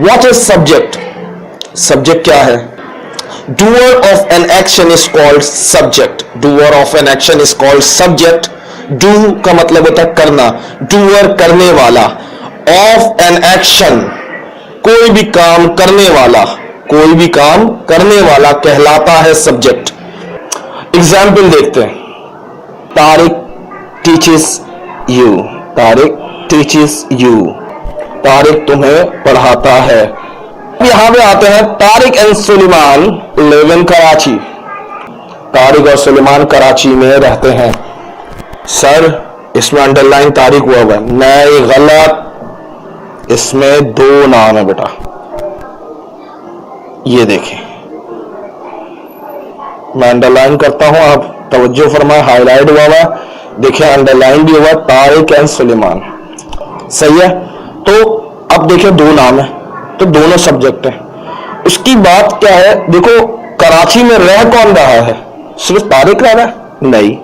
What is subject? Subject क्या है? Doer of an action is called subject. Doer of an action is called subject. Do का मतलब होता है करना, डूअर करने वाला, ऑफ एन एक्शन कोई भी काम करने वाला, कोई भी काम करने वाला कहलाता है सब्जेक्ट। एग्जाम्पल देखते हैं। Tariq teaches you, Tariq teaches you, Tariq तुम्हें पढ़ाता है। यहां पे आते हैं Tariq and Suleman live in Karachi. Tariq और सुलेमान कराची में रहते हैं। सर इसमें अंडरलाइन तारिक हुआ हुआ है। नहीं, गलत, इसमें दो नाम है बेटा। ये देखें, मैं अंडरलाइन करता हूं, आप तवज्जो फरमाए। हाईलाइट हुआ हुआ, देखिए अंडरलाइन भी हुआ, तारिक एंड सुलेमान। सही है। तो अब देखिए दो नाम है, तो दोनों सब्जेक्ट है। उसकी बात क्या है, देखो कराची में रह कौन रहा है? सिर्फ तारिक रह रहा है? नहीं,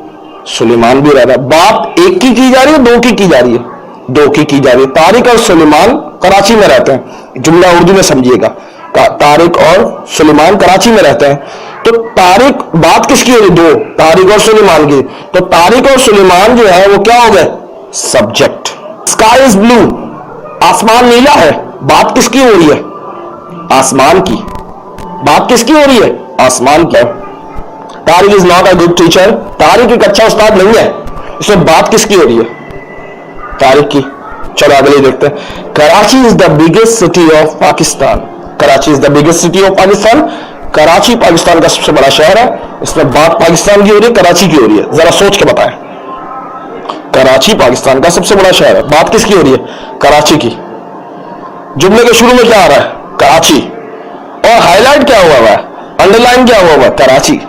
सुलेमान भी रह रहा है। बात एक की जा रही है, दो की जा रही है? दो की जा रही है। तारिक और सुलेमान कराची में रहते हैं। जुमला उर्दू में समझिएगा, तारिक और सुलेमान कराची में रहते हैं। तो तारिक, बात किसकी हो रही? दो, तारिक और सुलेमान की। तो तारिक और सुलेमान जो है वो क्या हो गए? सब्जेक्ट। स्काई इज ब्लू, आसमान नीला है, बात किसकी हो रही है? आसमान की। बात किसकी हो रही है? आसमान की। Tariq is not a good teacher, Tariq एक अच्छा उस्ताद नहीं है। इसमें बात किसकी हो रही है? तारिक की। चलो अगले देखते हैं। Karachi is the biggest city of Pakistan. Karachi is the biggest city of Pakistan. Karachi Pakistan का सबसे बड़ा शहर है। इसमें बात पाकिस्तान की हो रही है, कराची की हो रही है? जरा सोच के बताएं। कराची पाकिस्तान का सबसे बड़ा शहर है, बात किसकी हो रही है? कराची की। जुमले के शुरू में क्या आ रहा है? कराची। और हाईलाइट क्या हुआ हुआ है? अंडरलाइन क्या हुआ हुआ है? कराची।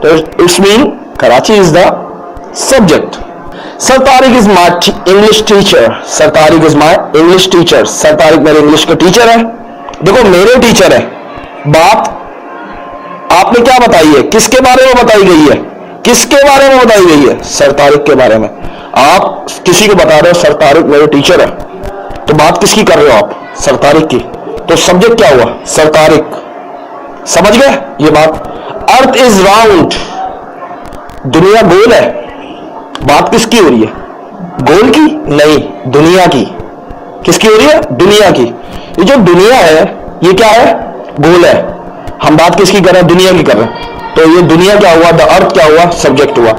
तो it's mean Karachi is the subject. Sir Tariq is my English teacher. Sir Tariq is my English teacher. Sir Tariq मेरे इंग्लिश के टीचर है। देखो मेरे टीचर है, बात आपने क्या बताई है? किसके बारे में बताई गई है? किसके बारे में बताई गई है? सर तारिक के बारे में। आप किसी को बता रहे हो सर तारिक मेरे टीचर है, तो बात किसकी कर रहे हो आप? सर तारिक की। तो सब्जेक्ट क्या हुआ? सर तारिक। समझ गए ये बात? अर्थ इज राउंड, दुनिया गोल है, बात किसकी हो रही है? गोल की? नहीं, दुनिया की। किसकी हो रही है? दुनिया की। ये जो दुनिया है ये क्या है? गोल है। हम बात किसकी कर रहे हैं? दुनिया की कर रहे हैं। तो ये दुनिया क्या हुआ? द अर्थ क्या हुआ? सब्जेक्ट हुआ।